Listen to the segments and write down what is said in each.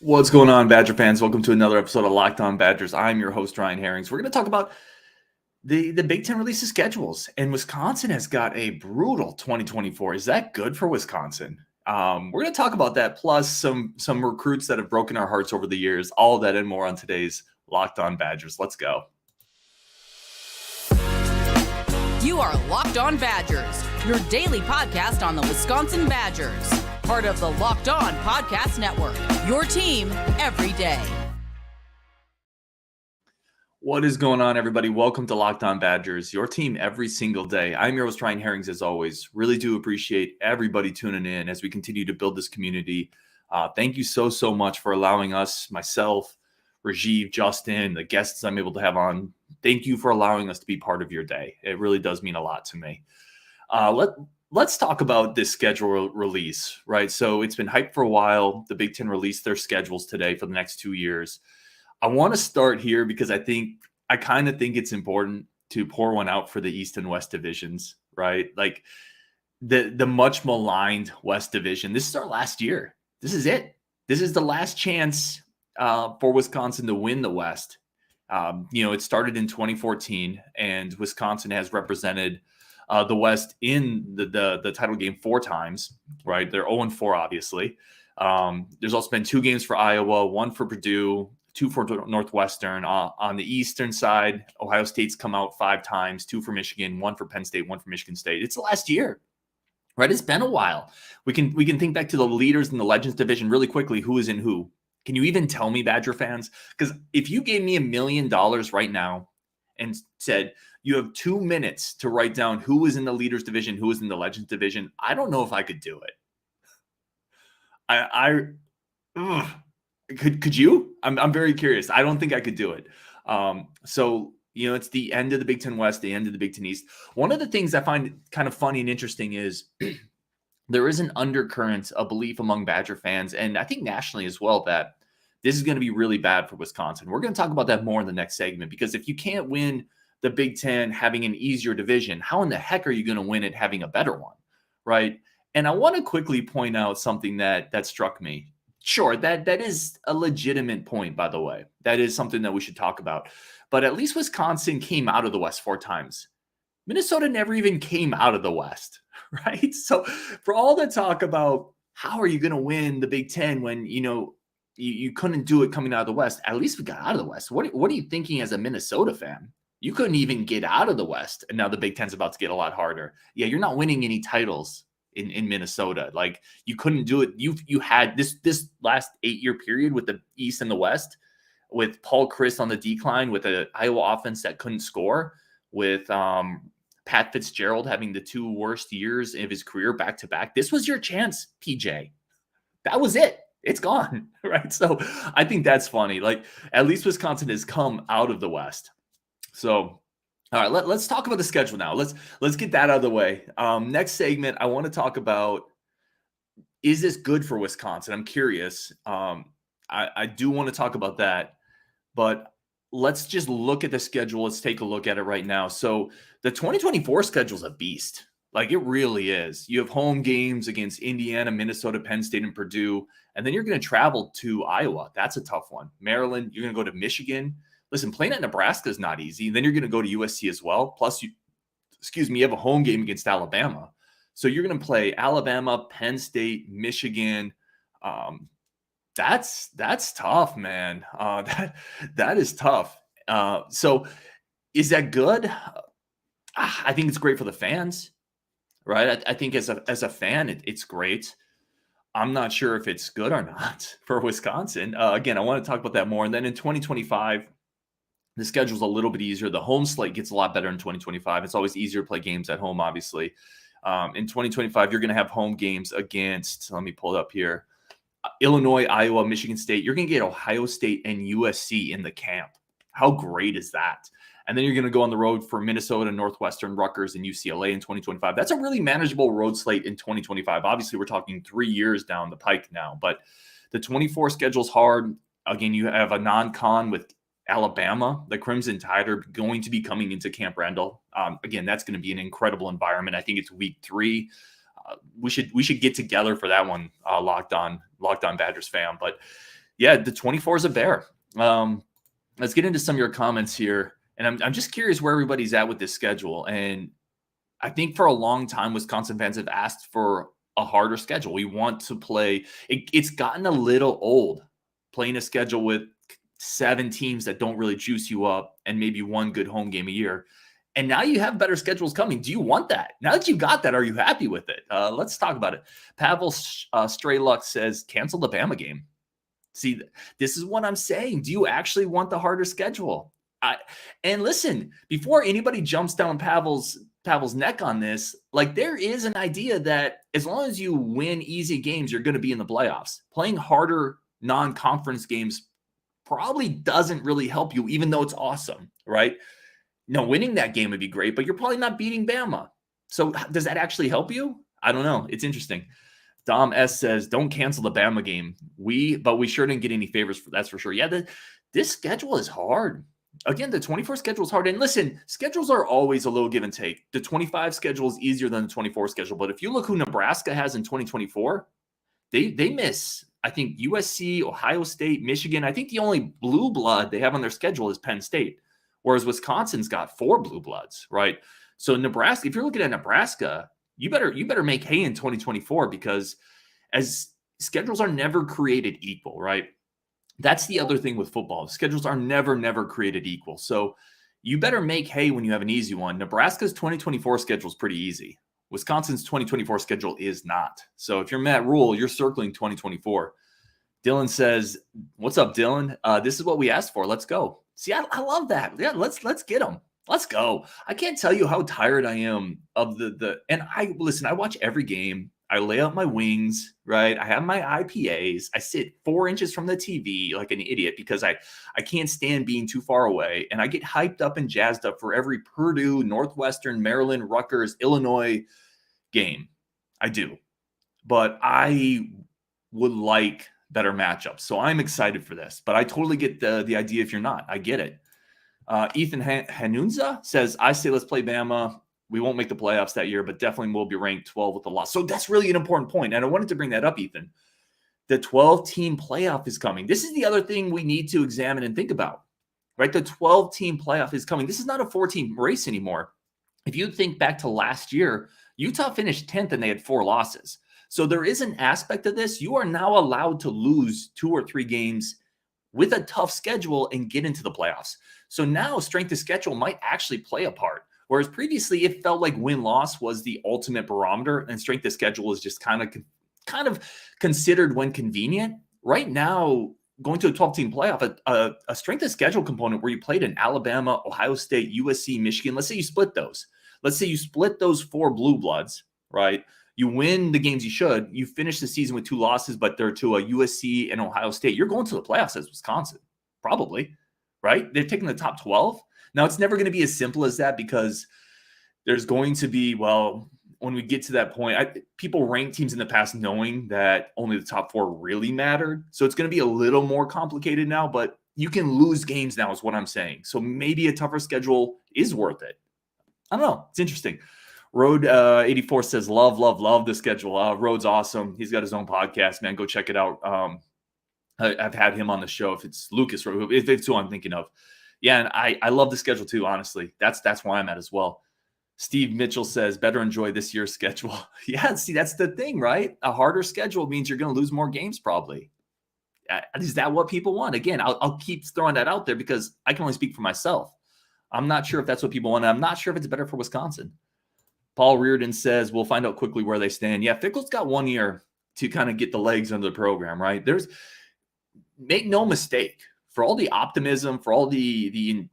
What's going on, Badger fans? Welcome to another episode of Locked On Badgers. I'm your host, Ryan Herrings. We're going to talk about the Big Ten releases schedules, and Wisconsin has got a brutal 2024. Is that good for Wisconsin? We're going to talk about that, plus some recruits that have broken our hearts over the years. All of that and more on today's Locked On Badgers. Let's go. You are Locked On Badgers, your daily podcast on the Wisconsin Badgers. Part of the Locked On Podcast Network, your team every day. What is going on, everybody? Welcome to Locked On Badgers, your team every single day. I'm your host, Ryan Herrings, as always. Really do appreciate everybody tuning in as we continue to build this community. Thank you so much for allowing us, myself, Rajiv, Justin, the guests I'm able to have on. Thank you for allowing us to be part of your day. It really does mean a lot to me. Let's talk about this schedule release, right? So it's been hyped for a while. The Big Ten released their schedules today for the next 2 years. I want to start here because I kind of think it's important to pour one out for the East and West divisions, right? Like the much maligned West division. This is our last year. This is it. This is the last chance for Wisconsin to win the West. It started in 2014, and Wisconsin has represented the West in the title game 4 times, right? They're 0-4, obviously. There's also been 2 games for Iowa, 1 for Purdue, 2 for Northwestern. On the Eastern side, Ohio State's come out 5 times, 2 for Michigan, 1 for Penn State, 1 for Michigan State. It's the last year, right? It's been a while. We can think back to the leaders in the Legends division really quickly. Who is in who? Can you even tell me, Badger fans? Because if you gave me $1 million right now and said, you have 2 minutes to write down who is in the leaders division, who is in the Legends division, I don't know if I could do it. Could you? I'm very curious. I don't think I could do it. It's the end of the Big Ten West, the end of the Big Ten East. One of the things I find kind of funny and interesting is there is an undercurrent, a belief among Badger fans, and I think nationally as well, that this is going to be really bad for Wisconsin. We're going to talk about that more in the next segment, because if you can't win the Big Ten having an easier division, how in the heck are you going to win it having a better one, right? And I want to quickly point out something that struck me. Sure, that is a legitimate point, by the way. That is something that we should talk about. But at least Wisconsin came out of the West 4 times. Minnesota never even came out of the West, right? So for all the talk about how are you going to win the Big Ten when, you couldn't do it coming out of the West, at least we got out of the West. What are you thinking as a Minnesota fan? You couldn't even get out of the West, and now the Big Ten's about to get a lot harder. Yeah, you're not winning any titles in Minnesota. Like, you couldn't do it. You had this last 8-year period with the East and the West, with Paul Chryst on the decline, with an Iowa offense that couldn't score, with Pat Fitzgerald having the 2 worst years of his career back to back. This was your chance, PJ. That was it. It's gone, right? So I think that's funny. Like, at least Wisconsin has come out of the West. So, all right, let's talk about the schedule now. Let's get that out of the way. Next segment, I want to talk about, is this good for Wisconsin? I'm curious. I do want to talk about that, but let's just look at the schedule. Let's take a look at it right now. So the 2024 schedule is a beast. Like, it really is. You have home games against Indiana, Minnesota, Penn State, and Purdue, and then you're going to travel to Iowa. That's a tough one. Maryland, you're going to go to Michigan. Listen, playing at Nebraska is not easy. Then you're going to go to USC as well. Plus, you have a home game against Alabama. So you're going to play Alabama, Penn State, Michigan. That's tough, man. That is tough. So is that good? I think it's great for the fans, right? I think as a fan, it's great. I'm not sure if it's good or not for Wisconsin. Again, I want to talk about that more. And then in 2025, the schedule's a little bit easier. The home slate gets a lot better in 2025. It's always easier to play games at home, obviously. In 2025, you're going to have home games against, let me pull it up here, Illinois, Iowa, Michigan State. You're going to get Ohio State and USC in the camp. How great is that? And then you're going to go on the road for Minnesota, Northwestern, Rutgers, and UCLA in 2025. That's a really manageable road slate in 2025. Obviously, we're talking 3 years down the pike now, but the 24 schedule's hard. Again, you have a non-con with Alabama. The Crimson Tide are going to be coming into Camp Randall. Again, that's going to be an incredible environment. I think it's week 3. We should get together for that one, Locked On Badgers fam. But Yeah, the 24 is a bear. Let's get into some of your comments here. And I'm just curious where everybody's at with this schedule. And I think for a long time, Wisconsin fans have asked for a harder schedule. We want to play. It's gotten a little old playing a schedule with 7 teams that don't really juice you up and maybe one good home game a year. And now you have better schedules coming. Do you want that? Now that you got that, are you happy with it? Let's talk about it. Pavel Strayluck says, cancel the Bama game. See, this is what I'm saying. Do you actually want the harder schedule? And listen, before anybody jumps down Pavel's neck on this, like there is an idea that as long as you win easy games, you're going to be in the playoffs. Playing harder non-conference games probably doesn't really help you, even though it's awesome, right? No, winning that game would be great, but you're probably not beating Bama. So does that actually help you? I don't know. It's interesting. Dom S says, don't cancel the Bama game. But we sure didn't get any favors, that's for sure. Yeah, this schedule is hard. Again, the 24 schedule is hard. And listen, schedules are always a little give and take. The 25 schedule is easier than the 24 schedule. But if you look who Nebraska has in 2024, they miss, I think, USC, Ohio State, Michigan. I think the only blue blood they have on their schedule is Penn State, whereas Wisconsin's got 4 blue bloods, right? So Nebraska, if you're looking at Nebraska, you better make hay in 2024 because as schedules are never created equal, right? That's the other thing with football. Schedules are never created equal. So you better make hay when you have an easy one. Nebraska's 2024 schedule is pretty easy. Wisconsin's 2024 schedule is not. So if you're Matt Rule, you're circling 2024. Dylan says, what's up, Dylan? This is what we asked for. Let's go. See, I love that. Yeah, let's get them. Let's go. I can't tell you how tired I am of and I watch every game. I lay out my wings, right? I have my IPAs. I sit 4 inches from the TV like an idiot because I can't stand being too far away. And I get hyped up and jazzed up for every Purdue, Northwestern, Maryland, Rutgers, Illinois game. I do. But I would like better matchups. So I'm excited for this. But I totally get the idea if you're not. I get it. Ethan Hanunza says, I say let's play Bama. We won't make the playoffs that year, but definitely will be ranked 12 with a loss. So that's really an important point. And I wanted to bring that up, Ethan. The 12-team playoff is coming. This is the other thing we need to examine and think about, right? The 12-team playoff is coming. This is not a 4-team race anymore. If you think back to last year, Utah finished 10th and they had 4 losses. So there is an aspect of this. You are now allowed to lose 2 or 3 games with a tough schedule and get into the playoffs. So now strength of schedule might actually play a part. Whereas previously it felt like win-loss was the ultimate barometer and strength of schedule is just kind of considered when convenient. Right now, going to a 12-team playoff, a strength of schedule component where you played in Alabama, Ohio State, USC, Michigan, let's say you split those. Let's say you split those 4 blue bloods, right? You win the games you should. You finish the season with 2 losses, but they're to a USC and Ohio State. You're going to the playoffs as Wisconsin, probably, right? They're taking the top 12. Now, it's never going to be as simple as that because there's going to be, when we get to that point, people rank teams in the past knowing that only the top 4 really mattered. So it's going to be a little more complicated now, but you can lose games now is what I'm saying. So maybe a tougher schedule is worth it. I don't know. It's interesting. Road 84 says, love the schedule. Road's awesome. He's got his own podcast, man. Go check it out. I've had him on the show. If it's Lucas, if it's who I'm thinking of. Yeah, and I love the schedule too, honestly. That's why I'm at as well. Steve Mitchell says, better enjoy this year's schedule. Yeah, see, that's the thing, right? A harder schedule means you're going to lose more games probably. Is that what people want? Again, I'll keep throwing that out there because I can only speak for myself. I'm not sure if that's what people want. I'm not sure if it's better for Wisconsin. Paul Reardon says, we'll find out quickly where they stand. Yeah, Fickell's got 1 year to kind of get the legs under the program, right? Make no mistake. For all the optimism, for all the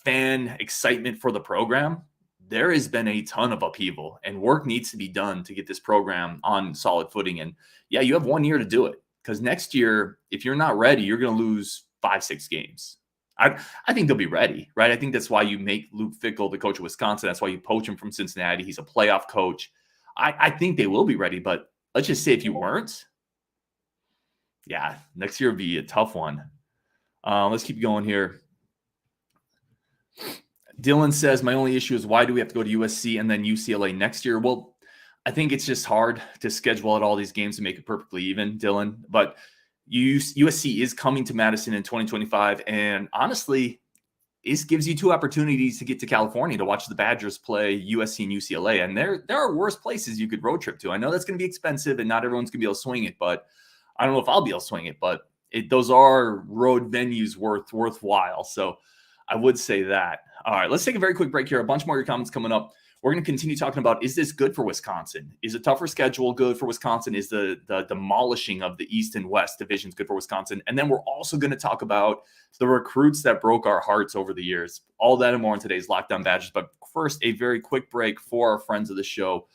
fan excitement for the program, there has been a ton of upheaval and work needs to be done to get this program on solid footing. And yeah, you have 1 year to do it because next year, if you're not ready, you're going to lose 5-6 games. I think they'll be ready, right? I think that's why you make Luke Fickell the coach of Wisconsin. That's why you poach him from Cincinnati. He's a playoff coach. I think they will be ready, but let's just say if you weren't, yeah, next year would be a tough one. Let's keep going here. Dylan says, my only issue is why do we have to go to USC and then UCLA next year? Well, I think it's just hard to schedule out all these games to make it perfectly even, Dylan. But USC is coming to Madison in 2025. And honestly, this gives you two opportunities to get to California to watch the Badgers play USC and UCLA. And there are worse places you could road trip to. I know that's going to be expensive and not everyone's going to be able to swing it, but I don't know if I'll be able to swing it, but those are road venues worthwhile. So I would say that. All right, let's take a very quick break here. A bunch more of your comments coming up. We're going to continue talking about, is this good for Wisconsin? Is a tougher schedule good for Wisconsin? Is the demolishing of the East and West divisions good for Wisconsin? And then we're also going to talk about the recruits that broke our hearts over the years. All that and more in today's Locked On Badgers. But first, a very quick break for our friends of the show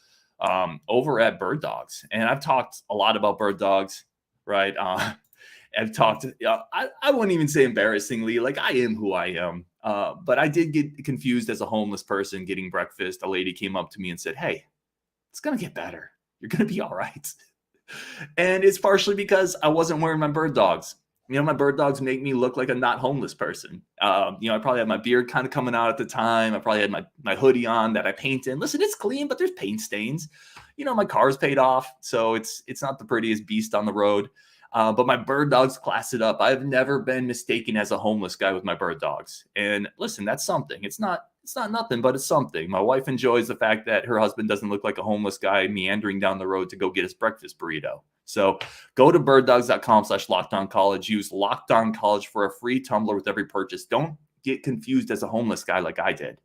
over at Birddogs. And I've talked a lot about Birddogs, right? I've talked, I wouldn't even say embarrassingly, like I am who I am. But I did get confused as a homeless person getting breakfast. A lady came up to me and said, "Hey, it's going to get better. You're going to be all right." And it's partially because I wasn't wearing my Birddogs. My Birddogs make me look like a not homeless person. I probably had my beard kind of coming out at the time. I probably had my hoodie on that I painted. Listen, it's clean, but there's paint stains. My car's paid off, so it's not the prettiest beast on the road. But my Birddogs class it up. I've never been mistaken as a homeless guy with my Birddogs. And listen, that's something. It's not nothing, but it's something. My wife enjoys the fact that her husband doesn't look like a homeless guy meandering down the road to go get his breakfast burrito. So go to birddogs.com/lockedoncollege. Use LockedOnCollege for a free tumbler with every purchase. Don't get confused as a homeless guy like I did.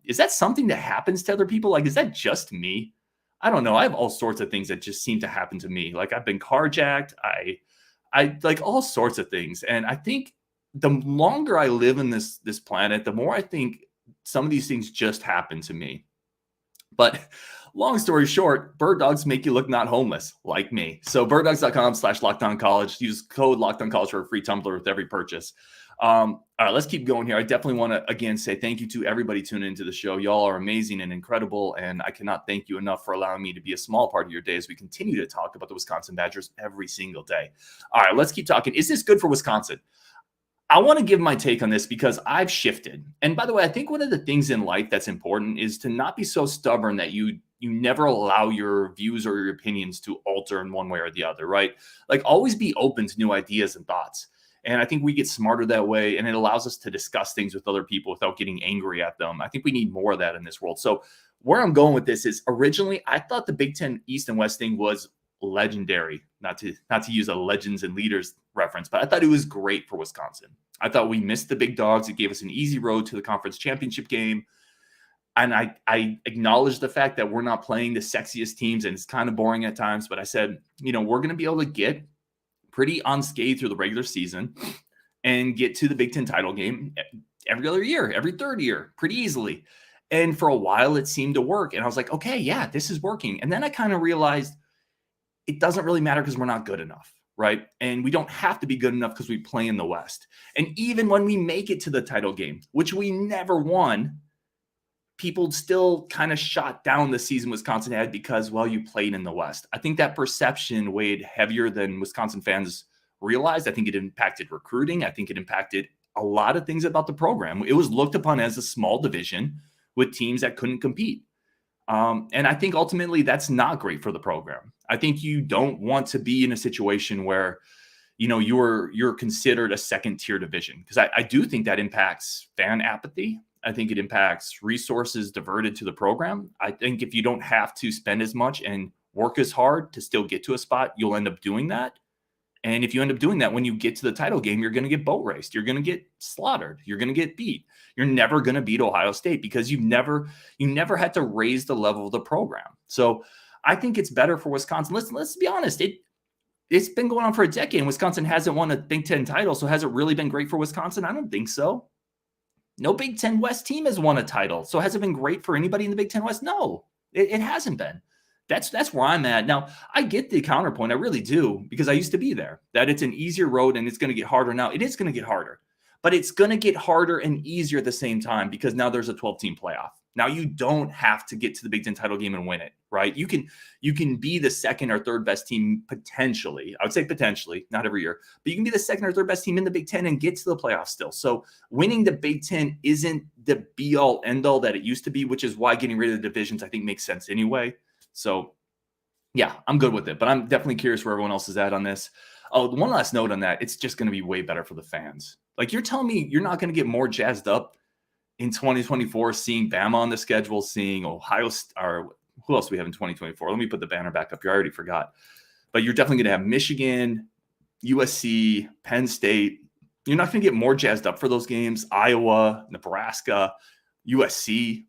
Is that something that happens to other people? Like, is that just me? I don't know. I have all sorts of things that just seem to happen to me. Like I've been carjacked. I like all sorts of things. And I think the longer I live in this planet, the more I think some of these things just happen to me. But long story short, Birddogs make you look not homeless like me. So birddogs.com/lockedoncollege. Use code LockedOnCollege for a free tumbler with every purchase. All right, let's keep going here. I definitely want to, again, say thank you to everybody tuning into the show. Y'all are amazing and incredible, and I cannot thank you enough for allowing me to be a small part of your day as we continue to talk about the Wisconsin Badgers every single day. All right, let's keep talking. Is this good for Wisconsin? I want to give my take on this because I've shifted. And by the way, I think one of the things in life that's important is to not be so stubborn that you never allow your views or your opinions to alter in one way or the other, right? Like always be open to new ideas and thoughts. And I think we get smarter that way, and it allows us to discuss things with other people without getting angry at them. I think we need more of that in this world. So where I'm going with this is originally I thought the Big Ten East and West thing was legendary, not to use a legends and leaders reference, but I thought it was great for Wisconsin. I thought we missed the big dogs. It gave us an easy road to the conference championship game. And I acknowledge the fact that we're not playing the sexiest teams and it's kind of boring at times, but I said, we're going to be able to get pretty unscathed through the regular season and get to the Big Ten title game every other year, every third year, pretty easily. And for a while it seemed to work. And I was like, okay, yeah, this is working. And then I kind of realized it doesn't really matter because we're not good enough, right? And we don't have to be good enough because we play in the West. And even when we make it to the title game, which we never won, people still kind of shot down the season Wisconsin had because, well, you played in the West. I think that perception weighed heavier than Wisconsin fans realized. I think it impacted recruiting. I think it impacted a lot of things about the program. It was looked upon as a small division with teams that couldn't compete. And I think ultimately that's not great for the program. I think you don't want to be in a situation where, you're considered a second tier division, because I do think that impacts fan apathy. I think it impacts resources diverted to the program. I think if you don't have to spend as much and work as hard to still get to a spot, you'll end up doing that. And if you end up doing that, when you get to the title game, you're going to get boat raced. You're going to get slaughtered. You're going to get beat. You're never going to beat Ohio State because you never had to raise the level of the program. So I think it's better for Wisconsin. Let's be honest. It's been going on for a decade, and Wisconsin hasn't won a Big Ten title. So has it really been great for Wisconsin? I don't think so. No Big Ten West team has won a title. So has it been great for anybody in the Big Ten West? No, it hasn't been. That's where I'm at. Now, I get the counterpoint. I really do, because I used to be there, that it's an easier road and it's going to get harder. Now, it is going to get harder, but it's going to get harder and easier at the same time because now there's a 12-team playoff. Now, you don't have to get to the Big Ten title game and win it, right? You can be the second or third best team potentially. I would say potentially, not every year, but you can be the second or third best team in the Big Ten and get to the playoffs still. So winning the Big Ten isn't the be-all, end-all that it used to be, which is why getting rid of the divisions, I think, makes sense anyway. So, yeah, I'm good with it, but I'm definitely curious where everyone else is at on this. Oh, one last note on that. It's just going to be way better for the fans. Like, you're telling me you're not going to get more jazzed up in 2024, seeing Bama on the schedule, seeing Ohio or who else do we have in 2024? Let me put the banner back up here. I already forgot. But you're definitely going to have Michigan, USC, Penn State. You're not going to get more jazzed up for those games. Iowa, Nebraska, USC.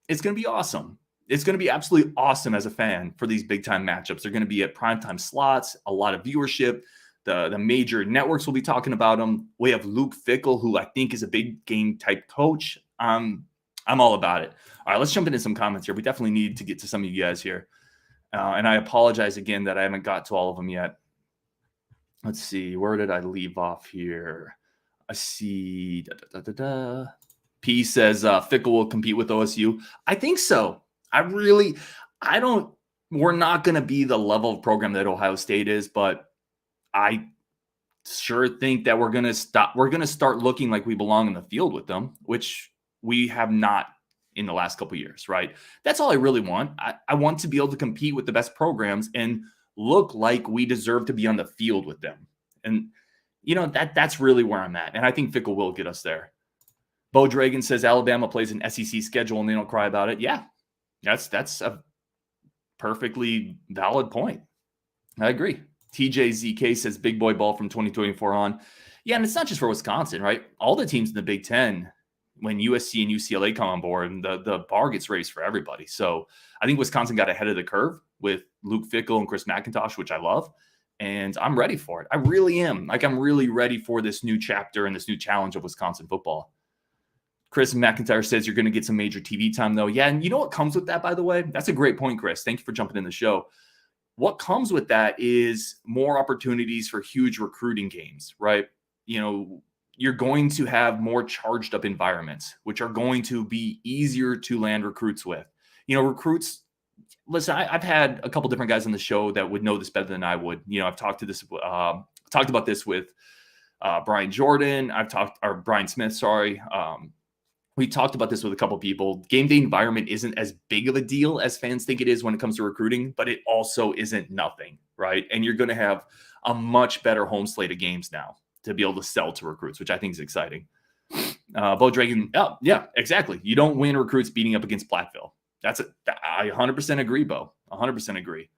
It's going to be awesome. It's going to be absolutely awesome as a fan for these big-time matchups. They're going to be at primetime slots, a lot of viewership. The major networks will be talking about them. We have Luke Fickell, who I think is a big game type coach. I'm all about it. All right, let's jump into some comments here. We definitely need to get to some of you guys here. And I apologize again that I haven't got to all of them yet. Let's see. Where did I leave off here? I see. P says Fickell will compete with OSU. I think so. We're not going to be the level of program that Ohio State is, but I sure think that we're going to start looking like we belong in the field with them, which we have not in the last couple of years, right? That's all I really want. I want to be able to compete with the best programs and look like we deserve to be on the field with them. And, that's really where I'm at. And I think Fickell will get us there. Bo Dragon says Alabama plays an SEC schedule and they don't cry about it. Yeah, that's a perfectly valid point. I agree. TJZK says big boy ball from 2024 on. Yeah, and it's not just for Wisconsin, right? All the teams in the Big Ten, when USC and UCLA come on board, and the bar gets raised for everybody. So I think Wisconsin got ahead of the curve with Luke Fickell and Chris McIntosh, which I love. And I'm ready for it. I really am. I'm really ready for this new chapter and this new challenge of Wisconsin football. Chris McIntyre says you're going to get some major TV time, though. Yeah, and you know what comes with that, by the way? That's a great point, Chris. Thank you for jumping in the show. What comes with that is more opportunities for huge recruiting games, right? You're going to have more charged up environments, which are going to be easier to land recruits with. Recruits, listen, I've had a couple different guys on the show that would know this better than I would. I've talked about this with Brian Jordan. Brian Smith, sorry. We talked about this with a couple people. Game day environment isn't as big of a deal as fans think it is when it comes to recruiting, but it also isn't nothing, right? And you're going to have a much better home slate of games now to be able to sell to recruits, which I think is exciting. Bo Dragon, oh, yeah, exactly. You don't win recruits beating up against Platteville. I 100% agree, Bo. 100% agree.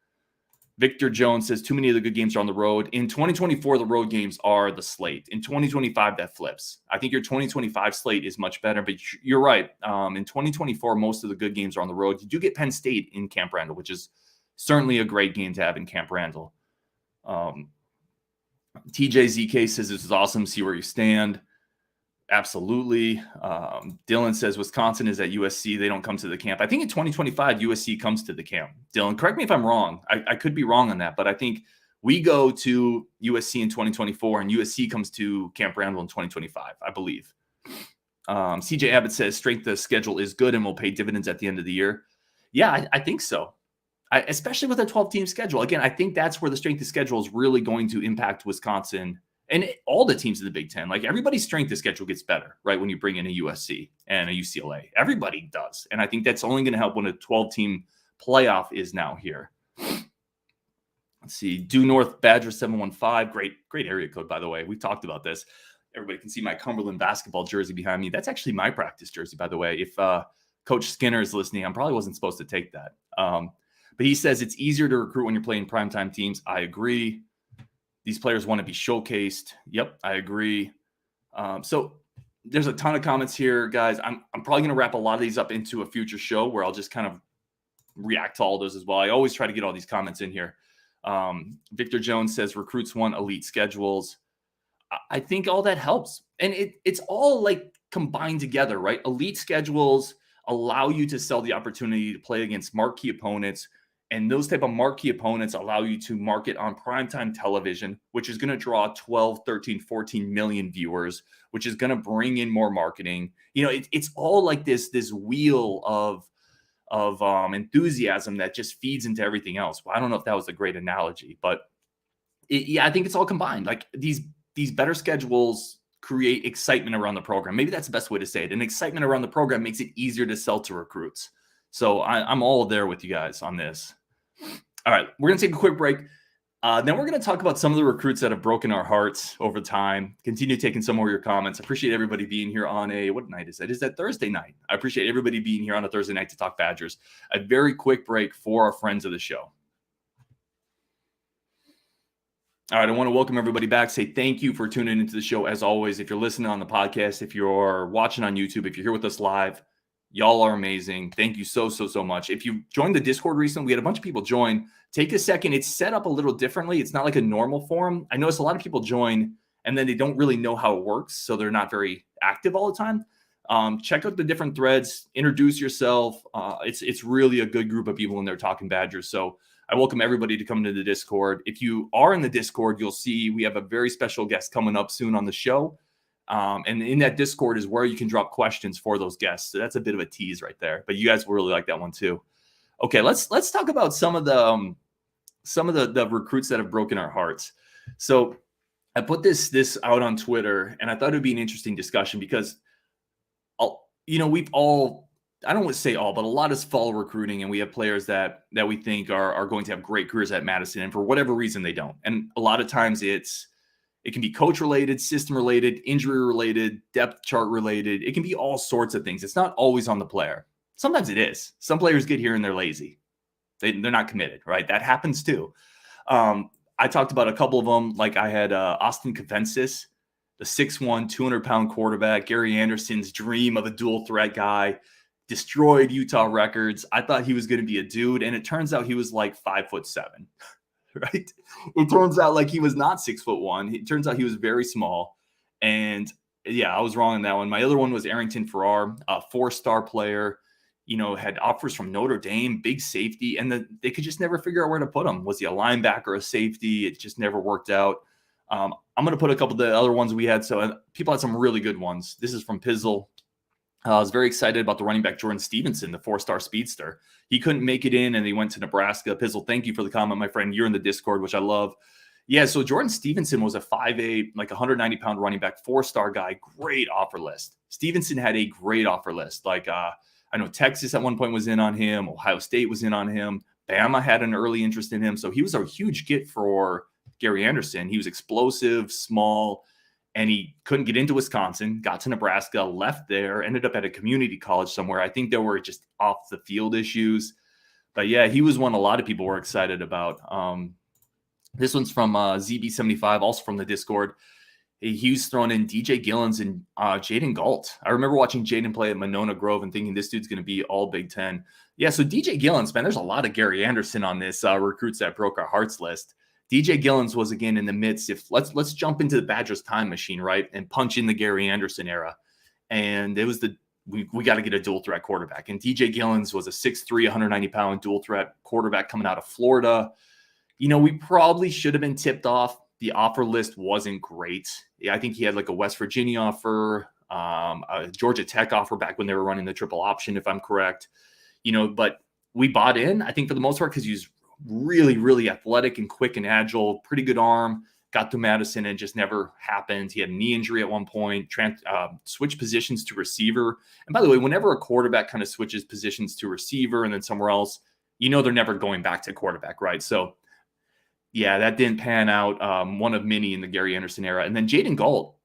Victor Jones says too many of the good games are on the road. In 2024, the road games are the slate. In 2025, that flips. I think your 2025 slate is much better, but you're right. In 2024, most of the good games are on the road. You do get Penn State in Camp Randall, which is certainly a great game to have in Camp Randall. TJZK says this is awesome. See where you stand. Absolutely. Dylan says Wisconsin is at USC. They don't come to the camp. I think in 2025, USC comes to the camp. Dylan, correct me if I'm wrong. I could be wrong on that, but I think we go to USC in 2024 and USC comes to Camp Randall in 2025, I believe. CJ Abbott says strength of schedule is good and will pay dividends at the end of the year. Yeah, I think so. Especially with a 12-team schedule. Again, I think that's where the strength of schedule is really going to impact Wisconsin and all the teams in the Big Ten. Everybody's strength of schedule gets better, right, when you bring in a USC and a UCLA. Everybody does. And I think that's only going to help when a 12-team playoff is now here. Let's see. Due North Badger 715. Great area code, by the way. We've talked about this. Everybody can see my Cumberland basketball jersey behind me. That's actually my practice jersey, by the way. If Coach Skinner is listening, I probably wasn't supposed to take that. But he says it's easier to recruit when you're playing primetime teams. I agree. These players want to be showcased. Yep, I agree. So there's a ton of comments here, guys. I'm probably going to wrap a lot of these up into a future show where I'll just kind of react to all those as well. I always try to get all these comments in here. Victor Jones says recruits want elite schedules. I think all that helps. And it's all combined together, right? Elite schedules allow you to sell the opportunity to play against marquee opponents. And those type of marquee opponents allow you to market on primetime television, which is going to draw 12, 13, 14 million viewers, which is going to bring in more marketing. It's all like this wheel of enthusiasm that just feeds into everything else. Well, I don't know if that was a great analogy, but I think it's all combined. These better schedules create excitement around the program. Maybe that's the best way to say it. And excitement around the program makes it easier to sell to recruits. So I'm all there with you guys on this. All right, we're going to take a quick break. Then we're going to talk about some of the recruits that have broken our hearts over time. Continue taking some more of your comments. I appreciate everybody being here on what night is that? Is that Thursday night? I appreciate everybody being here on a Thursday night to talk Badgers. A very quick break for our friends of the show. All right, I want to welcome everybody back. Say thank you for tuning into the show. As always, if you're listening on the podcast, if you're watching on YouTube, if you're here with us live, y'all are amazing. Thank you so much. If you joined the Discord recently, we had a bunch of people join. Take a second. It's set up a little differently. It's not like a normal forum. I notice a lot of people join and then they don't really know how it works, so they're not very active all the time. Check out the different threads. Introduce yourself. It's really a good group of people in there talking Badgers. So I welcome everybody to come to the Discord. If you are in the Discord, you'll see we have a very special guest coming up soon on the show. And in that Discord is where you can drop questions for those guests. So that's a bit of a tease right there. But you guys will really like that one too. Okay, let's talk about some of the recruits that have broken our hearts. So I put this out on Twitter, and I thought it would be an interesting discussion because, we've all, I don't want to say all, but a lot of us follow recruiting, and we have players that we think are going to have great careers at Madison, and for whatever reason they don't. And a lot of times it can be coach related, system related, injury related, depth chart related. It can be all sorts of things. It's not always on the player. Sometimes it is. Some players get here and they're lazy. They're not committed, right? That happens too. I talked about a couple of them. Like I had Austin Kafentzis, the 6'1", 200-pound quarterback, Gary Anderson's dream of a dual threat guy, destroyed Utah records. I thought he was going to be a dude, and it turns out he was like 5'7". Right? It turns out like he was not 6'1". It turns out he was very small. And yeah, I was wrong on that one. My other one was Arrington Farrar, a 4-star player, had offers from Notre Dame, big safety, and they could just never figure out where to put him. Was he a linebacker or a safety? It just never worked out. I'm going to put a couple of the other ones we had. So people had some really good ones. This is from Pizzle. I was very excited about the running back Jordan Stevenson, the 4-star speedster. He couldn't make it in, and he went to Nebraska. Pizzle, thank you for the comment, my friend. You're in the Discord, which I love. Yeah, so Jordan Stevenson was a 5'8", like 190-pound running back, 4-star guy, great offer list. Stevenson had a great offer list. Like I know Texas at one point was in on him. Ohio State was in on him. Bama had an early interest in him. So he was a huge get for Gary Anderson. He was explosive, small, and he couldn't get into Wisconsin, got to Nebraska, left there, ended up at a community college somewhere. I think there were just off the field issues. But yeah, he was one a lot of people were excited about. This one's from ZB75, also from the Discord. He was throwing in DJ Gillins and Jaden Gault. I remember watching Jaden play at Monona Grove and thinking this dude's going to be all Big Ten. Yeah, so DJ Gillins, man, there's a lot of Gary Anderson on this recruits that broke our hearts list. DJ Gillins was again in the midst. Let's jump into the Badgers time machine, right, and punch in the Gary Anderson era. And it was we got to get a dual threat quarterback. And DJ Gillins was a 6'3", 190-pound dual threat quarterback coming out of Florida. We probably should have been tipped off. The offer list wasn't great. Yeah, I think he had like a West Virginia offer, a Georgia Tech offer back when they were running the triple option, if I'm correct. But we bought in, I think, for the most part, because he was really, really athletic and quick and agile, pretty good arm, got to Madison and just never happened. He had a knee injury at one point, switched positions to receiver. And by the way, whenever a quarterback kind of switches positions to receiver and then somewhere else, they're never going back to quarterback, right? So yeah, that didn't pan out. One of many in the Gary Anderson era. And then Jaden Gault,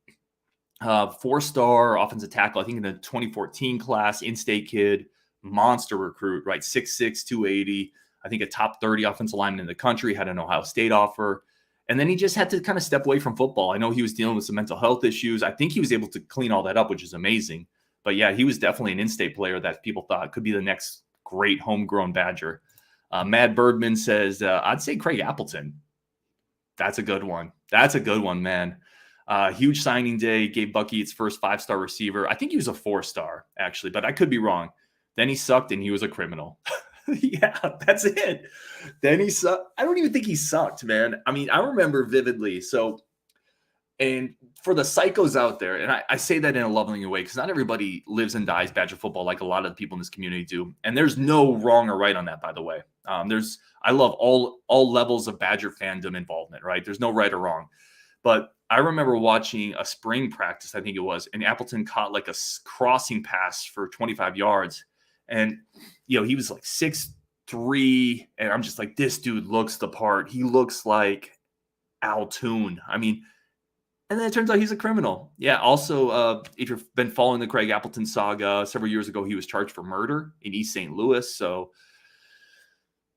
4-star offensive tackle, I think in the 2014 class, in-state kid, monster recruit, right? 6'6", 280. I think a top 30 offensive lineman in the country, had an Ohio State offer. And then he just had to kind of step away from football. I know he was dealing with some mental health issues. I think he was able to clean all that up, which is amazing. But yeah, he was definitely an in-state player that people thought could be the next great homegrown Badger. Mad Birdman says, I'd say Craig Appleton. That's a good one. That's a good one, man. Huge signing day, gave Bucky its first 5-star receiver. I think he was a 4-star, actually, but I could be wrong. Then he sucked, and he was a criminal. Yeah, that's it. Then he sucked. I don't even think he sucked, man. I mean, I remember vividly. So, and for the psychos out there, and I say that in a loving way because not everybody lives and dies Badger football like a lot of the people in this community do. And there's no wrong or right on that, by the way. I love all levels of Badger fandom involvement, right? There's no right or wrong. But I remember watching a spring practice, I think it was, and Appleton caught like a crossing pass for 25 yards. And, he was like 6'3", 3, and I'm just like, this dude looks the part. He looks like Al Toon. I mean, and then it turns out he's a criminal. Yeah. Also, if you've been following the Craig Appleton saga, several years ago, he was charged for murder in East St. Louis. So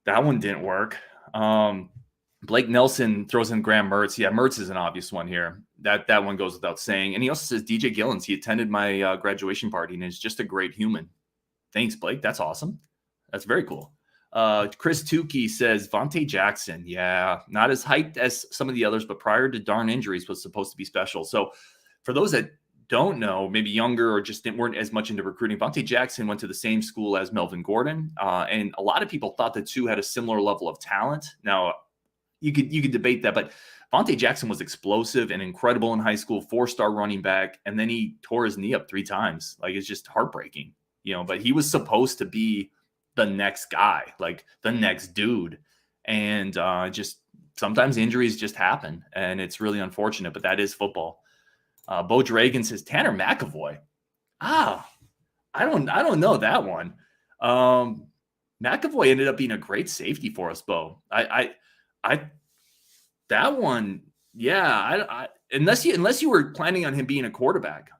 that one didn't work. Blake Nelson throws in Graham Mertz. Yeah, Mertz is an obvious one here. That one goes without saying. And he also says DJ Gillins. He attended my graduation party and is just a great human. Thanks, Blake. That's awesome. That's very cool. Chris Tukey says Vontae Jackson. Yeah, not as hyped as some of the others, but prior to darn injuries was supposed to be special. So for those that don't know, maybe younger or just weren't as much into recruiting, Vontae Jackson went to the same school as Melvin Gordon. And a lot of people thought the two had a similar level of talent. Now, you could debate that, but Vontae Jackson was explosive and incredible in high school, 4-star running back, and then he tore his knee up 3 times. Like, it's just heartbreaking, but he was supposed to be the next guy, like the next dude. And just sometimes injuries just happen, and it's really unfortunate, but that is football. Bo Dragon says Tanner McAvoy. I don't know that one. McAvoy ended up being a great safety for us, Bo. That one, yeah. Unless you were planning on him being a quarterback,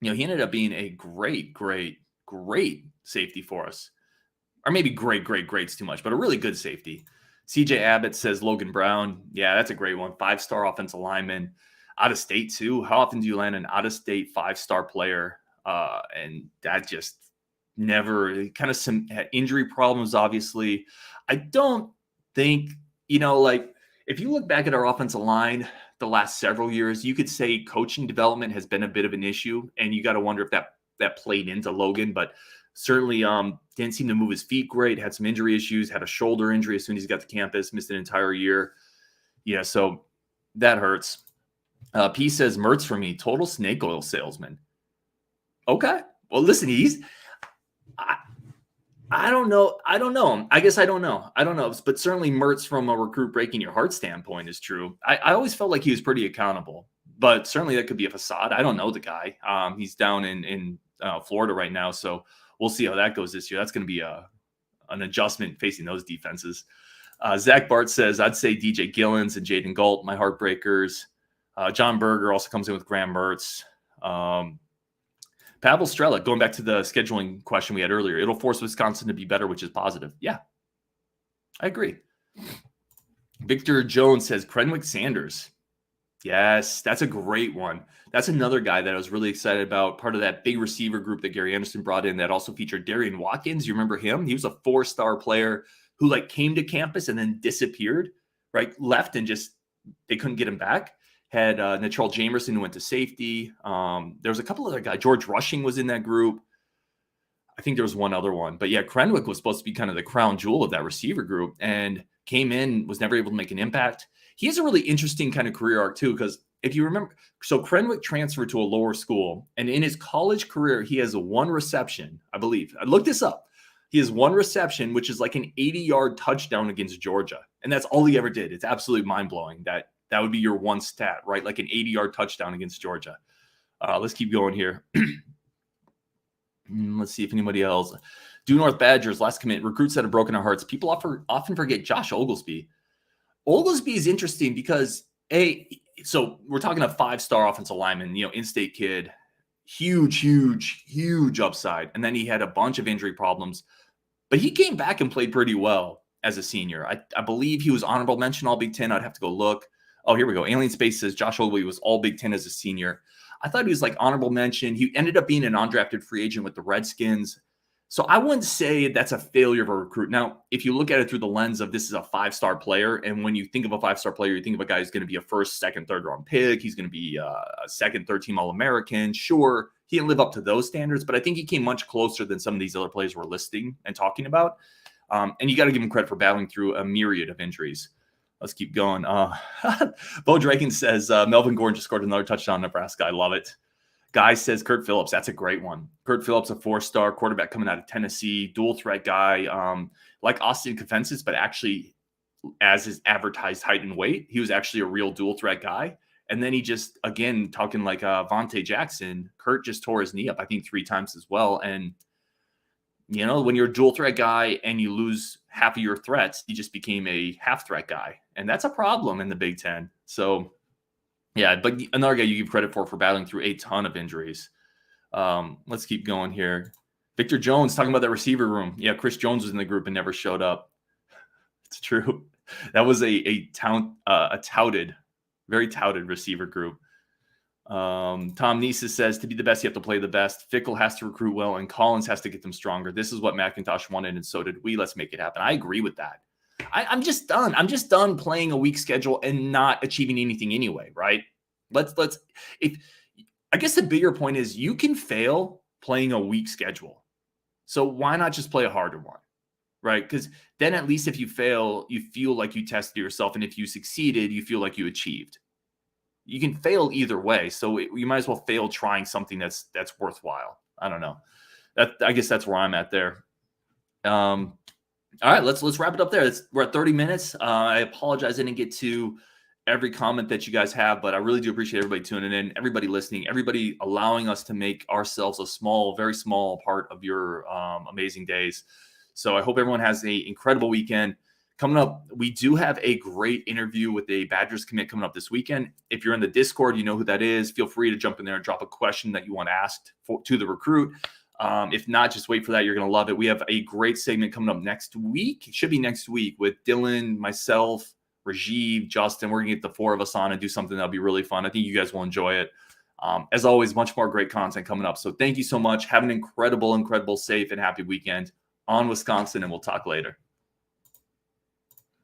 he ended up being a great safety for us. Or maybe great's too much, but a really good safety. CJ Abbott says Logan Brown. Yeah, that's a great one. 5-star offensive lineman. Out of state too. How often do you land an out-of-state 5-star player? And that just never, kind of some injury problems, obviously. I don't think, if you look back at our offensive line the last several years, you could say coaching development has been a bit of an issue, and you got to wonder if that played into Logan, but certainly didn't seem to move his feet great, had some injury issues, had a shoulder injury as soon as he got to campus, missed an entire year. Yeah, so that hurts. P says, Mertz for me, total snake oil salesman. Okay. Well, listen, I don't know. I guess I don't know. But certainly Mertz from a recruit breaking your heart standpoint is true. I always felt like he was pretty accountable, but certainly that could be a facade. I don't know the guy. He's down in Florida right now, so we'll see how that goes this year. That's going to be an adjustment facing those defenses. Zach Bart says, I'd say DJ Gillins and Jaden Gault, my heartbreakers. John Berger also comes in with Graham Mertz. Pavel Strellick, going back to the scheduling question we had earlier, it'll force Wisconsin to be better, which is positive. Yeah, I agree. Victor Jones says Crenwick Sanders. Yes, that's a great one. That's another guy that I was really excited about, part of that big receiver group that Gary Anderson brought in that also featured Darian Watkins. You remember him? He was a 4-star player who came to campus and then disappeared, right? Left and just they couldn't get him back. Had Natrell Jamerson who went to safety. There was a couple other guys. George Rushing was in that group. I think there was one other one. But yeah, Crenwick was supposed to be kind of the crown jewel of that receiver group and came in, was never able to make an impact. He has a really interesting kind of career arc too, because if you remember, so Crenwick transferred to a lower school, and in his college career, he has 1 reception, I believe. I looked this up. He has 1 reception, which is like an 80-yard touchdown against Georgia. And that's all he ever did. It's absolutely mind-blowing that would be your one stat, right? Like an 80-yard touchdown against Georgia. Let's keep going here. Let's see if anybody else. Due North Badgers, last commit, recruits that have broken our hearts. People often forget Josh Oglesby. Oglesby is interesting because, so we're talking a 5-star offensive lineman, in-state kid, huge upside. And then he had a bunch of injury problems. But he came back and played pretty well as a senior. I believe he was honorable mention All Big Ten. I'd have to go look. Oh, here we go. Alien Space says Josh Oglesby was All Big Ten as a senior. I thought he was honorable mention. He ended up being an undrafted free agent with the Redskins. So I wouldn't say that's a failure of a recruit. Now, if you look at it through the lens of this is a 5-star player, and when you think of a 5-star player, you think of a guy who's going to be a 1st, 2nd, 3rd round pick. He's going to be a 2nd, 3rd team All-American. Sure, he didn't live up to those standards, but I think he came much closer than some of these other players we're listing and talking about. And you got to give him credit for battling through a myriad of injuries. Let's keep going. Bo Draken says Melvin Gordon just scored another touchdown in Nebraska. I love it. Guy says Kurt Phillips. That's a great one. Kurt Phillips, a 4-star quarterback coming out of Tennessee, dual threat guy, like Austin Kafentzis, but actually as his advertised height and weight, he was actually a real dual threat guy. And then he just, again, talking like Vontae Jackson, Kurt just tore his knee up, I think 3 times as well. And You know, when you're a dual threat guy and you lose half of your threats, you just became a half threat guy. And that's a problem in the Big Ten. So, yeah, but another guy you give credit for battling through a ton of injuries. Let's keep going here. Victor Jones talking about that receiver room. Yeah, Chris Jones was in the group and never showed up. It's true. That was a touted, very touted receiver group. Tom Nieses says, to be the best, you have to play the best. Fickell has to recruit well, and Collins has to get them stronger. This is what McIntosh wanted, and so did we. Let's make it happen. I agree with that. I'm just done. I'm just done playing a weak schedule and not achieving anything anyway, right? I guess the bigger point is you can fail playing a weak schedule. So why not just play a harder one, right? Because then at least if you fail, you feel like you tested yourself. And if you succeeded, you feel like you achieved. You can fail either way. So you might as well fail trying something that's worthwhile. I don't know. I guess that's where I'm at there. All right, let's wrap it up there. We're at 30 minutes. I apologize I didn't get to every comment that you guys have, but I really do appreciate everybody tuning in, everybody listening, everybody allowing us to make ourselves a small, very small part of your amazing days. So I hope everyone has an incredible weekend. Coming up, we do have a great interview with a Badgers commit coming up this weekend. If you're in the Discord, you know who that is. Feel free to jump in there and drop a question that you want asked to the recruit. If not, just wait for that. You're going to love it. We have a great segment coming up next week. It should be next week with Dylan, myself, Rajiv, Justin. We're going to get the four of us on and do something that'll be really fun. I think you guys will enjoy it. As always, much more great content coming up. So thank you so much. Have an incredible, safe, and happy weekend on Wisconsin, and we'll talk later.